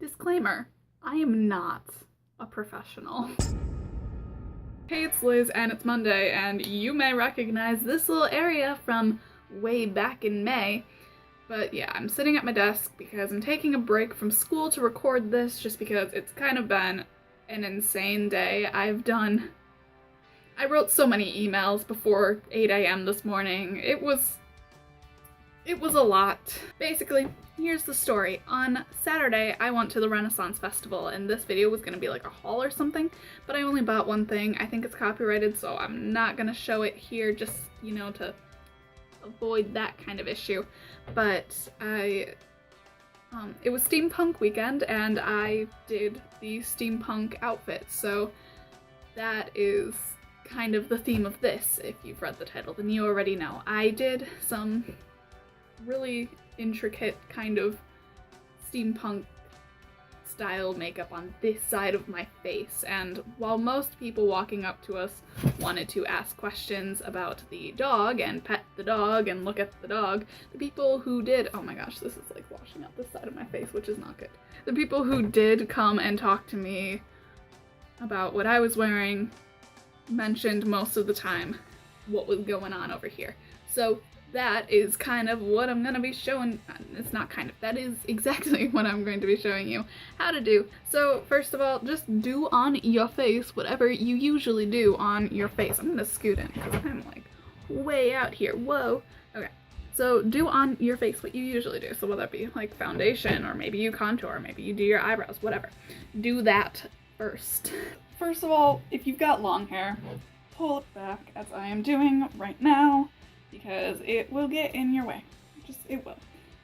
Disclaimer, I am not a professional. Hey, it's Liz and it's Monday, and you may recognize this little area from way back in May. But yeah, I'm sitting at my desk because I'm taking a break from school to record this just because it's kind of been an insane day. I wrote so many emails before 8 a.m. this morning. It was a lot. Basically, here's the story. On Saturday, I went to the Renaissance Festival, and this video was gonna be like a haul or something, but I only bought one thing. I think it's copyrighted, so I'm not gonna show it here just, to avoid that kind of issue. But it was steampunk weekend, and I did the steampunk outfit, so that is kind of the theme of this. If you've read the title, then you already know. I did some really intricate kind of steampunk style makeup on this side of my face, and while most people walking up to us wanted to ask questions about the dog and pet the dog and look at the dog, the people who did— oh my gosh, this is like washing out this side of my face, which is not good. The people who did come and talk to me about what I was wearing mentioned most of the time what was going on over here. So that is kind of what I'm gonna be showing— it's not kind of, that is exactly what I'm going to be showing you how to do. So first of all, just do on your face whatever you usually do on your face. I'm gonna scoot in because I'm like way out here. Whoa. Okay. So do on your face what you usually do. So whether it be like foundation, or maybe you contour, maybe you do your eyebrows, whatever. Do that first. First of all, if you've got long hair, pull it back as I am doing right now, because it will get in your way. It will.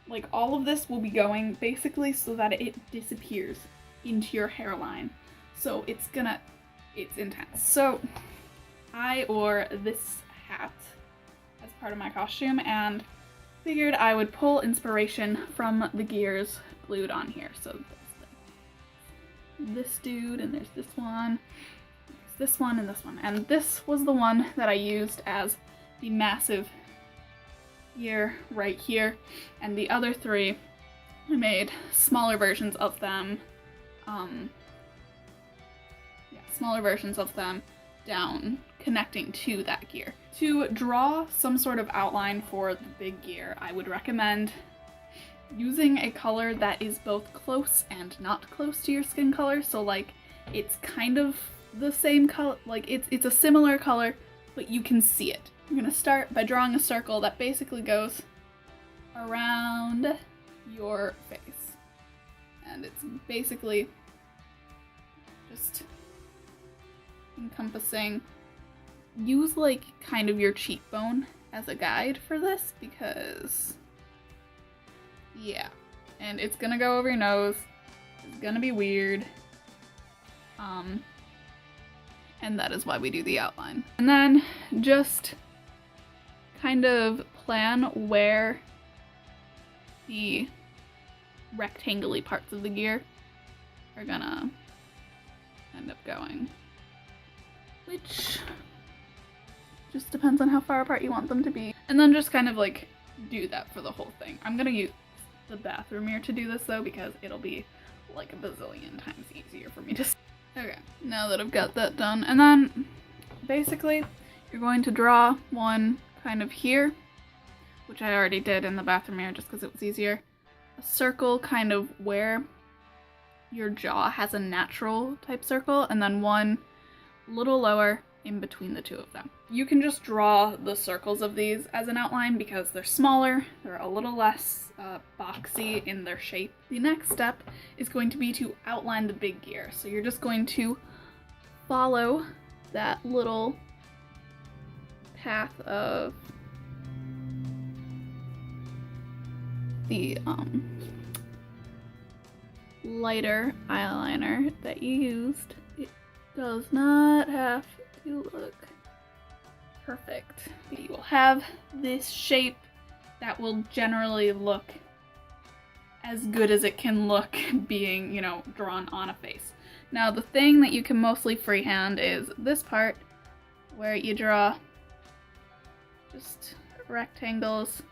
Like, all of this will be going basically so that it disappears into your hairline. So it's intense. So I wore this hat as part of my costume and figured I would pull inspiration from the gears glued on here. So there's this dude, and there's this one, and this one. And this was the one that I used as the massive gear right here, and the other three I made smaller versions of them, smaller versions of them down connecting to that gear. To draw some sort of outline for the big gear, I would recommend using a color that is both close and not close to your skin color. So like, it's kind of the same color, like it's a similar color, but you can see it. I'm gonna start by drawing a circle that basically goes around your face. And it's basically just encompassing. Use like kind of your cheekbone as a guide for this, because yeah. And it's gonna go over your nose. It's gonna be weird. And that is why we do the outline. And then just kind of plan where the rectangle-y parts of the gear are gonna end up going, which just depends on how far apart you want them to be. And then just kind of like do that for the whole thing. I'm gonna use the bathroom mirror to do this though, because it'll be like a bazillion times easier for me to— okay, now that I've got that done. And then basically you're going to draw one kind of here, which I already did in the bathroom mirror just because it was easier. A circle kind of where your jaw has a natural type circle, and then one a little lower in between the two of them. You can just draw the circles of these as an outline because they're smaller, they're a little less boxy in their shape. The next step is going to be to outline the big gear. So you're just going to follow that little path of the lighter eyeliner that you used. It does not have to look perfect. You will have this shape that will generally look as good as it can look being, drawn on a face. Now, the thing that you can mostly freehand is this part where you draw just rectangles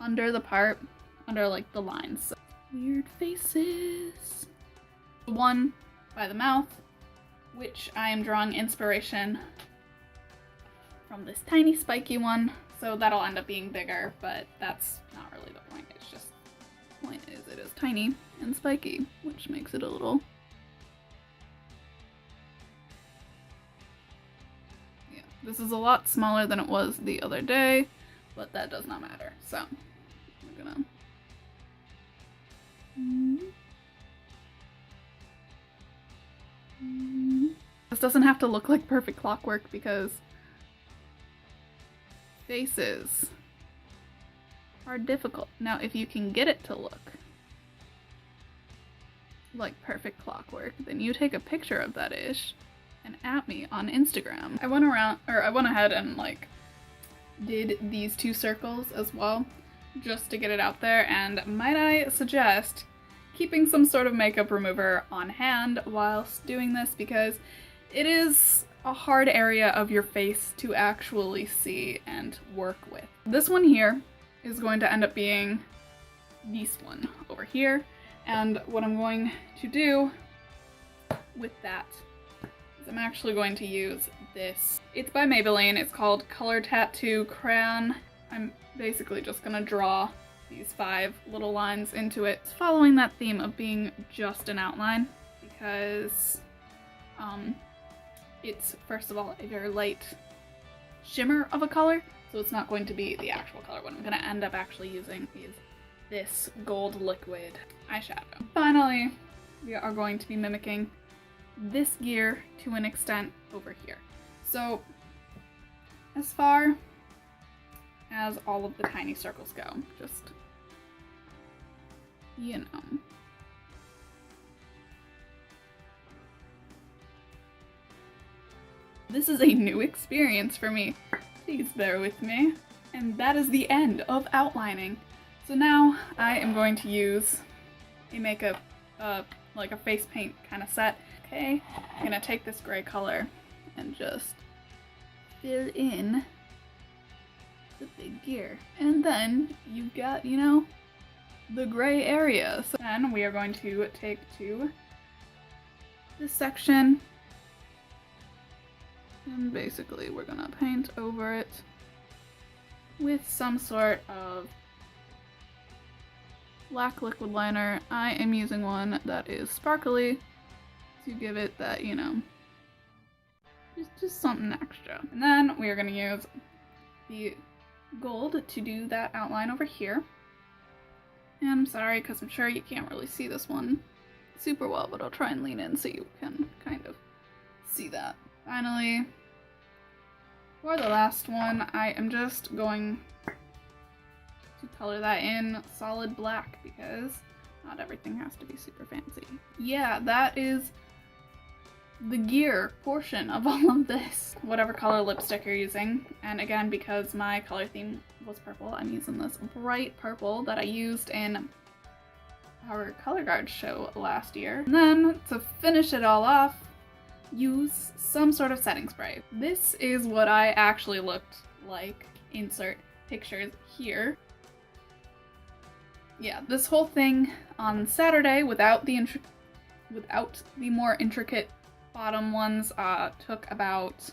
under the part, under like the lines. So weird faces. One by the mouth, which I am drawing inspiration from this tiny spiky one, so that'll end up being bigger, but that's not really the point. It's just, the point is it is tiny and spiky, which makes it a little, yeah, this is a lot smaller than it was the other day, but that does not matter. So we're gonna this doesn't have to look like perfect clockwork because faces are difficult. Now, if you can get it to look like perfect clockwork, then you take a picture of that ish and at me on Instagram. I went ahead and like did these 2 circles as well, just to get it out there, and might I suggest keeping some sort of makeup remover on hand whilst doing this, because it is a hard area of your face to actually see and work with. This one here is going to end up being this one over here, and what I'm going to do with that is I'm actually going to use this. It's by Maybelline, it's called Color Tattoo Crayon. I'm basically just gonna draw these 5 little lines into it, following that theme of being just an outline, because it's, first of all, a very light shimmer of a color, so it's not going to be the actual color. What I'm going to end up actually using is this gold liquid eyeshadow. Finally, we are going to be mimicking this gear to an extent over here. So, as far as all of the tiny circles go, just, you know. This is a new experience for me. Please bear with me. And that is the end of outlining. So now I am going to use a makeup, like a face paint kind of set. Okay, I'm gonna take this gray color and just fill in the big gear. And then you've got, you know, the gray area. So then we are going to take to this section, and basically we're gonna paint over it with some sort of black liquid liner. I am using one that is sparkly to give it that, you know, just something extra. And then we are gonna use the gold to do that outline over here. And I'm sorry, because I'm sure you can't really see this one super well, but I'll try and lean in so you can kind of see that. Finally, for the last one, I am just going to color that in solid black because not everything has to be super fancy. Yeah, that is the gear portion of all of this. Whatever color lipstick you're using, and again, because my color theme was purple, I'm using this bright purple that I used in our Color Guard show last year. And then, to finish it all off, use some sort of setting spray. This is what I actually looked like. Insert pictures here. Yeah, this whole thing on Saturday, without the more intricate bottom ones, took about,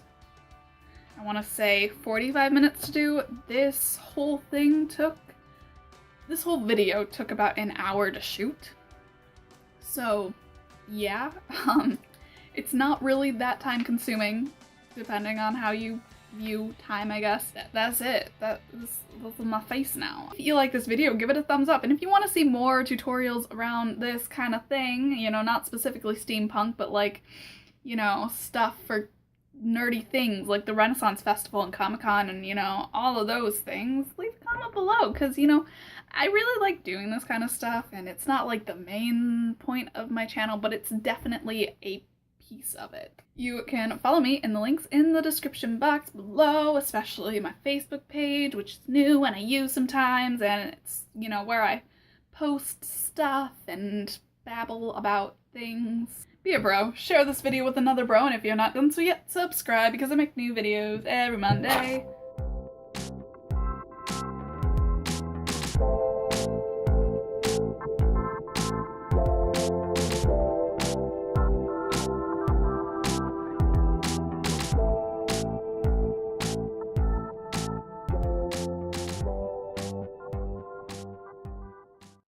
I want to say, 45 minutes to do. This whole video took about an hour to shoot. So, yeah, it's not really that time consuming, depending on how you view time, I guess. That's it. That's my face now. If you like this video, give it a thumbs up. And if you want to see more tutorials around this kind of thing, you know, not specifically steampunk, but like, you know, stuff for nerdy things like the Renaissance Festival and Comic-Con and, you know, all of those things, leave a comment below, because, you know, I really like doing this kind of stuff, and it's not like the main point of my channel, but it's definitely a piece of it. You can follow me in the links in the description box below, especially my Facebook page, which is new and I use sometimes, and it's, you know, where I post stuff and babble about things. Be a bro, share this video with another bro, and if you're not done so yet, subscribe because I make new videos every Monday.